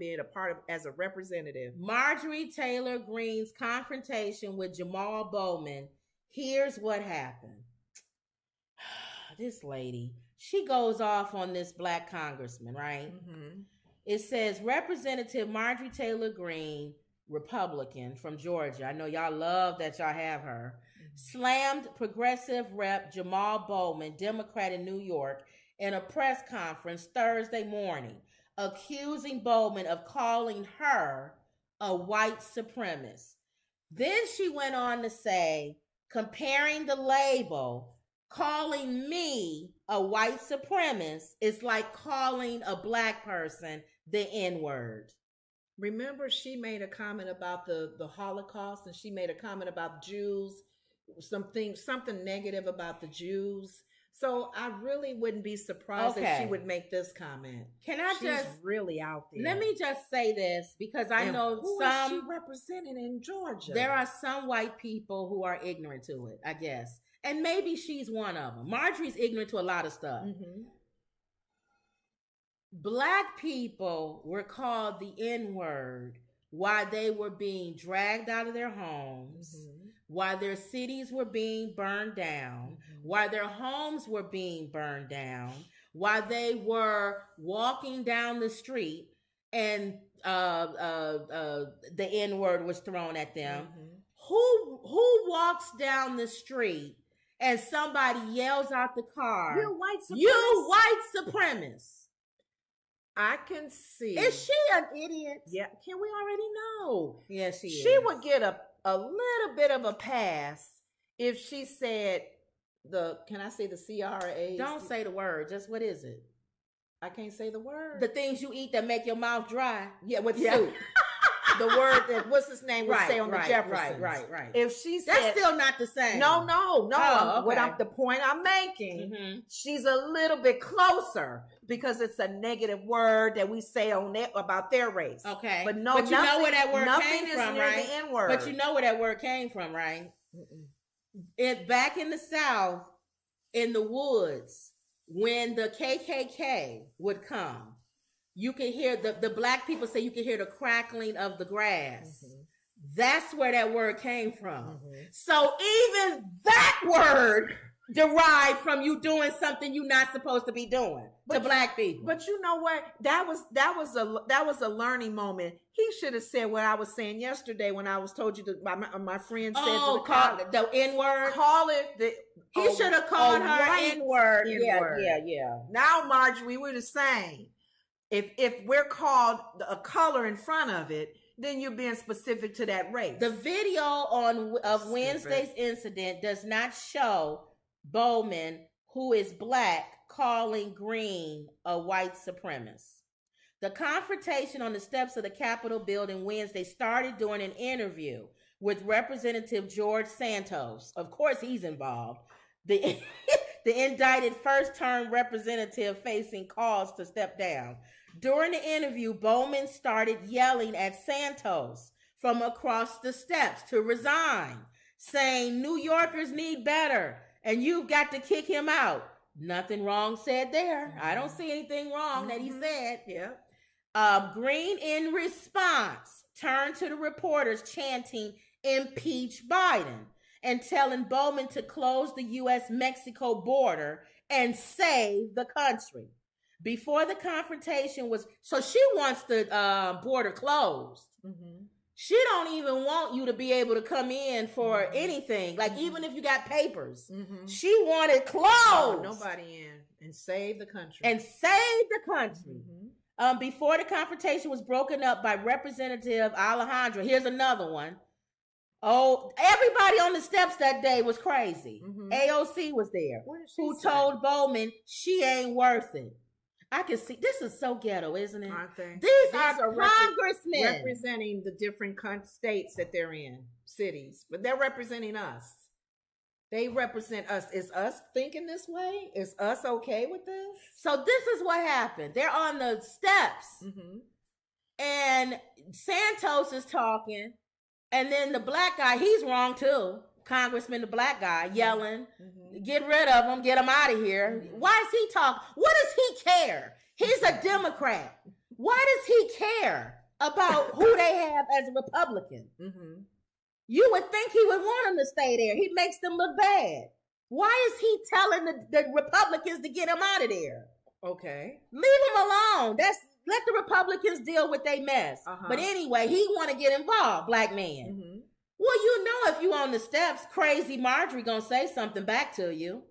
being a part of as a representative. Marjorie Taylor Greene's confrontation with Jamal Bowman. Here's what happened. This lady, she goes off on this black congressman, right? Mm-hmm. It says Representative Marjorie Taylor Greene, Republican from Georgia. I know y'all love that y'all have her. Slammed progressive rep Jamal Bowman, Democrat in New York, in a press conference Thursday morning, accusing Bowman of calling her a white supremacist. Then she went on to say, comparing the label, calling me a white supremacist is like calling a black person the N-word. Remember, she made a comment about the Holocaust, and she made a comment about Jews, something negative about the Jews. So I really wouldn't be surprised if she would make this comment. She's really out there. Let me just say this, because I know who is she representing in Georgia? There are some white people who are ignorant to it, I guess. And maybe she's one of them. Marjorie's ignorant to a lot of stuff. Mm-hmm. Black people were called the N-word while they were being dragged out of their homes, mm-hmm. while their cities were being burned down, mm-hmm. while their homes were being burned down, while they were walking down the street and the N-word was thrown at them. Mm-hmm. Who walks down the street and somebody yells out the car, "You white supremacist"? You white supremacist. I can see. Is she an idiot? Yeah. Can we already know? Yes, she is. She would get a little bit of a pass if she said can I say the CRA? Don't say the word. Just what is it? I can't say the word. The things you eat that make your mouth dry. Yeah, with soup. The word that, what's his name, would say on the Jeffersons. Right. If she said, that's still not the same. No. Oh, okay. The point I'm making, mm-hmm. she's a little bit closer because it's a negative word that we say about their race. Okay. But you know where that word came from, right? The N-word. But you know where that word came from, right? Back in the South, in the woods, when the KKK would come, you can hear the black people say you can hear the crackling of the grass. Mm-hmm. That's where that word came from. Mm-hmm. So even that word derived from you doing something you're not supposed to be doing to black people. But you know what? That was a learning moment. He should have said what I was saying yesterday when I was told you that my friend said the N-word. Call it he should have called her N-word. Yeah. Now, Marjorie, we were the same. If we're called a color in front of it, then you're being specific to that race. The video of Wednesday's incident does not show Bowman, who is black, calling Greene a white supremacist. The confrontation on the steps of the Capitol building Wednesday started during an interview with Representative George Santos. Of course, he's involved. The indicted first-term representative facing calls to step down. During the interview, Bowman started yelling at Santos from across the steps to resign, saying New Yorkers need better and you've got to kick him out. Nothing wrong said there. Mm-hmm. I don't see anything wrong that he said. Yeah. Greene, in response, turned to the reporters chanting, "Impeach Biden," and telling Bowman to close the U.S.-Mexico border and save the country. Before the confrontation so she wants the border closed. Mm-hmm. She don't even want you to be able to come in for anything. Like, even if you got papers, she wanted closed. Oh, nobody in. And save the country. Mm-hmm. Before the confrontation was broken up by Representative Alejandra. Here's another one. Oh, everybody on the steps that day was crazy. Mm-hmm. AOC was there. Who told Bowman she ain't worth it. I can see, this is so ghetto, isn't it? Aren't they? These are congressmen representing the different states that they're in, cities, but they're representing us. They represent us. Is us thinking this way? Is us okay with this? So this is what happened. They're on the steps, and Santos is talking, and then the black guy, he's wrong too. Congressman, the black guy, yelling, get rid of him, get him out of here. Why is he talking? What does he care? He's a Democrat. Why does he care about who they have as a Republican? Mm-hmm. You would think he would want them to stay there. He makes them look bad. Why is he telling the Republicans to get him out of there? Okay. Leave him alone. Let the Republicans deal with their mess. But anyway, he want to get involved, black man. Mm-hmm. Well, you know, if you on the steps, crazy Marjorie gonna say something back to you.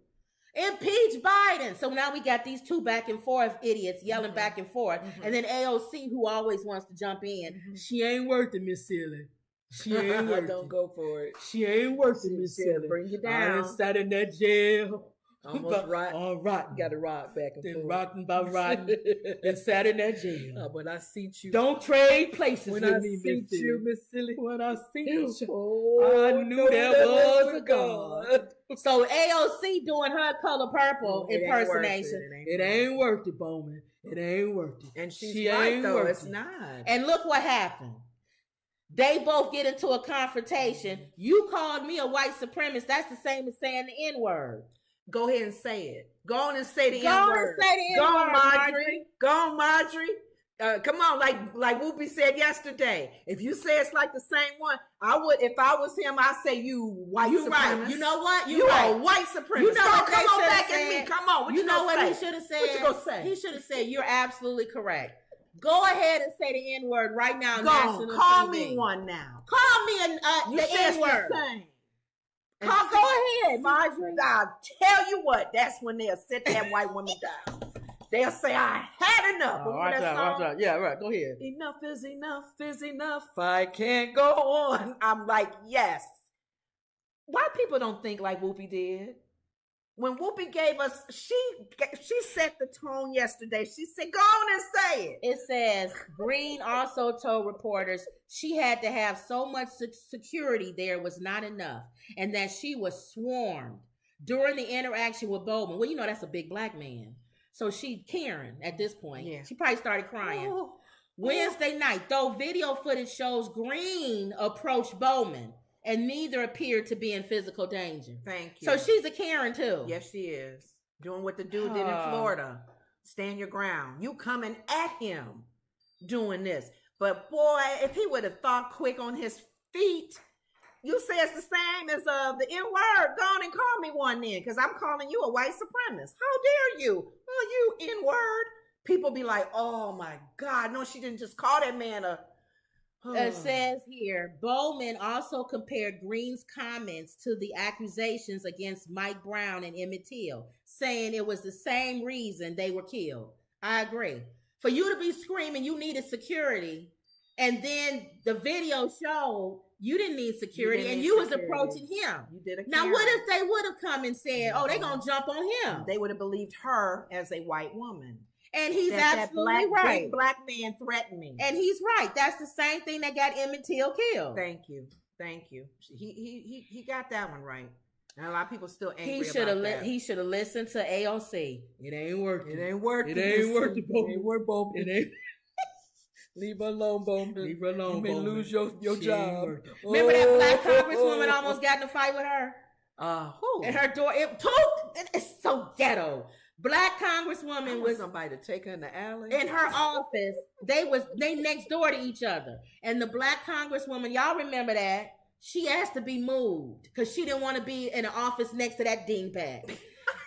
Impeach Biden. So now we got these two back and forth idiots yelling back and forth. And then AOC, who always wants to jump in. She ain't worth it, Miss Silly. She ain't worth it. Don't go for it. She ain't worth it, Miss Silly. Bring you down. I sat in that jail. Almost right. All right. Got to rock back and forth. Rocking by riding and sat in that jail. When I see you. Don't trade places when with I me, see you, Miss Silly. When I see you. Oh, I knew there was a God. So AOC doing her Color Purple impersonation. It ain't worth it, Bowman. It ain't worth it. And she right, though. It's not. And look what happened. They both get into a confrontation. You called me a white supremacist. That's the same as saying the N-word. Go ahead and say it. Go on and say the N-word. Go on and say the N-word, Go on, Marjorie. Go on, Marjorie. Come on, like Whoopi said yesterday. If you say it's like the same one, I would. If I was him, I'd say you white supremacist. Right. You know what? You are white supremacist. You know what? Come on back at me. Come on. What you know what he should have said? What you gonna say? He should have said, "You're absolutely correct." Go ahead and say the N-word right now. Go on. Call me one now. Call me the N-word. Go ahead, Marjorie. I'll tell you what, that's when they'll sit that white woman down. They'll say, I had enough. Watch out. Yeah, right. Go ahead. Enough is enough. I can't go on. I'm like, yes. Why people don't think like Whoopi did? When Whoopi gave us, she set the tone yesterday. She said, go on and say it. It says, Greene also told reporters she had to have so much security there was not enough, and that she was swarmed during the interaction with Bowman. Well, you know, that's a big black man. So Karen, at this point, she probably started crying. Wednesday night, though video footage shows Greene approach Bowman, and neither appeared to be in physical danger. Thank you. So she's a Karen too. Yes, she is. Doing what the dude did in Florida. Stand your ground. You coming at him doing this. But boy, if he would have thought quick on his feet, you say it's the same as the N-word. Go on and call me one then, because I'm calling you a white supremacist. How dare you? Oh, you N-word. People be like, oh my God. No, she didn't just call that man a... It says here, Bowman also compared Greene's comments to the accusations against Mike Brown and Emmett Till, saying it was the same reason they were killed. I agree. For you to be screaming you needed security, and then the video showed you didn't need security, and you was approaching him. You did a now, what if they would have come and said, oh, they're going to jump on him? They would have believed her as a white woman. And he's absolutely right. Big black man threatened me. And he's right. That's the same thing that got Emmett Till killed. Thank you. He got that one right. And a lot of people still angry about that. He should have listened to AOC. It ain't working. It ain't working. It ain't working, Bowman. It ain't work, Bowman. It ain't. Leave her alone, Bowman. Leave her alone, You may Bowman. lose your job. Remember that black congresswoman almost got in a fight with her? Who? And her door, it's so ghetto. Black congresswoman was somebody to take her in the alley. In her office. They next door to each other. And the black congresswoman, y'all remember that? She asked to be moved because she didn't want to be in the office next to that dingbat.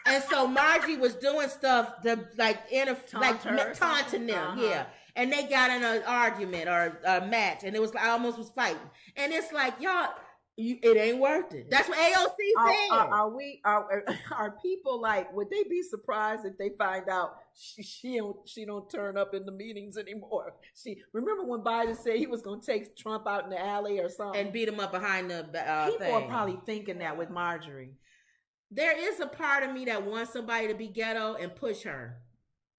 And so Marjorie was doing stuff taunting them, yeah. And they got in an argument or a match, and it was I almost was fighting. And it's like, y'all, it ain't worth it. That's what AOC said. Are people like? Would they be surprised if they find out she don't turn up in the meetings anymore? Remember when Biden said he was going to take Trump out in the alley or something and beat him up behind the people are probably thinking that with Marjorie. There is a part of me that wants somebody to be ghetto and push her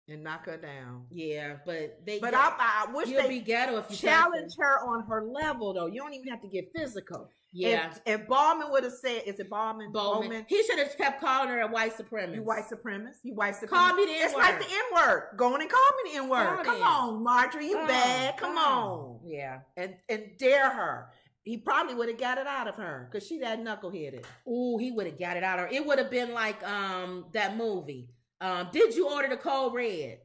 and knock her down. Yeah, but I wish they'd be ghetto if you challenge her on her level though. You don't even have to get physical. Yeah. If Bowman would have said, is it Bowman? Bowman. He should have kept calling her a white supremacist. You white supremacist. You white supremacist. Call me the N-word. It's like the N-word. Go on and call me the N-word. Come on, Marjorie. You bad. Come on. Yeah. And dare her. He probably would have got it out of her because she that knuckleheaded. Ooh, he would have got it out of her. It would have been like that movie. Did you order the Code Red?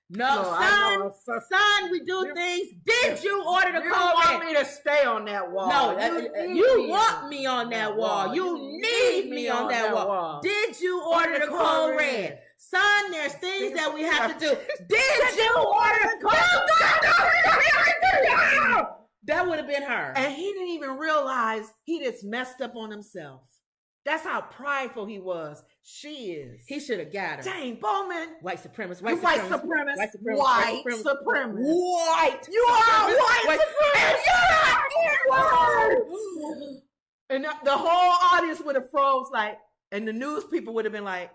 No, son, we do things. Did you order the code red? You want me to stay on that wall. No, you want me on that wall. You need me on that wall. Did you order the code red? Son, there's things that we have to do. Did you order the code red? That would have been her. And he didn't even realize he just messed up on himself. That's how prideful he was. She is. He should have got her. Dang, Bowman. White supremacist. White supremacist. White You are a white supremacist. And the whole audience would have froze like, and the news people would have been like,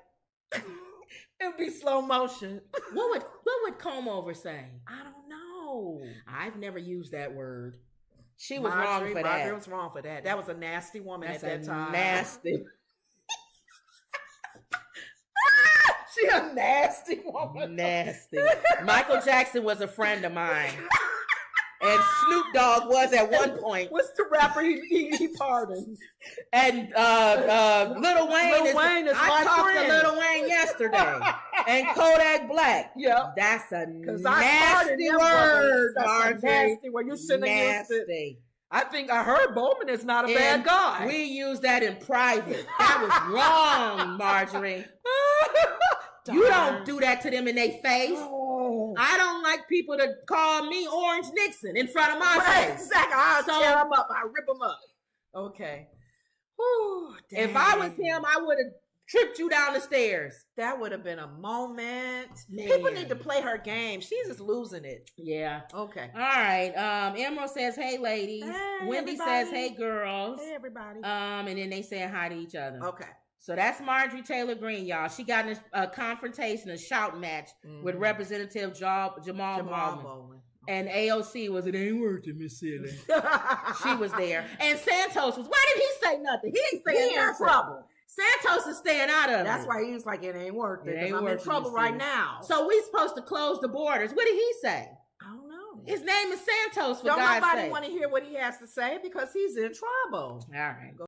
it'd be slow motion. What would comb over say? I don't know. I've never used that word. She was Marjorie, wrong for that. Marjorie was wrong for that. That was a nasty woman at that time. Nasty. She a nasty woman. Nasty. Michael Jackson was a friend of mine. And Snoop Dogg was at one point. What's the rapper he pardoned? And Lil Wayne is I talked to Lil Wayne yesterday. And Kodak Black. Yep. That's a nasty word, Marjorie. Nasty word. You shouldn't have used it. I think I heard Bowman is not a bad guy. We used that in private. That was wrong, Marjorie. You don't do that to them in their face. Oh. I don't like people to call me Orange Nixon in front of my face. Exactly. I'll tear them up. I'll rip them up. Okay. Whew, if I was him, I would have tripped you down the stairs. That would have been a moment. Man. People need to play her game. She's just losing it. Yeah. Okay. All right. Emerald says, hey, ladies. Hey, Wendy everybody. says, hey, girls. Hey, everybody. And then they saying hi to each other. Okay. So that's Marjorie Taylor Greene, y'all. She got in a confrontation, a shout match with Representative Jamal Bowman. And AOC was, it ain't worth it, Miss Silly. She was there. And Santos was, why did he say nothing? He ain't saying nothing. Trouble. Santos is staying out of it. That's why he was like, it ain't worth it. I'm in trouble right now. So we supposed to close the borders. What did he say? I don't know. His name is Santos, for Don't God's sake. nobody want to hear what he has to say because he's in trouble. All right.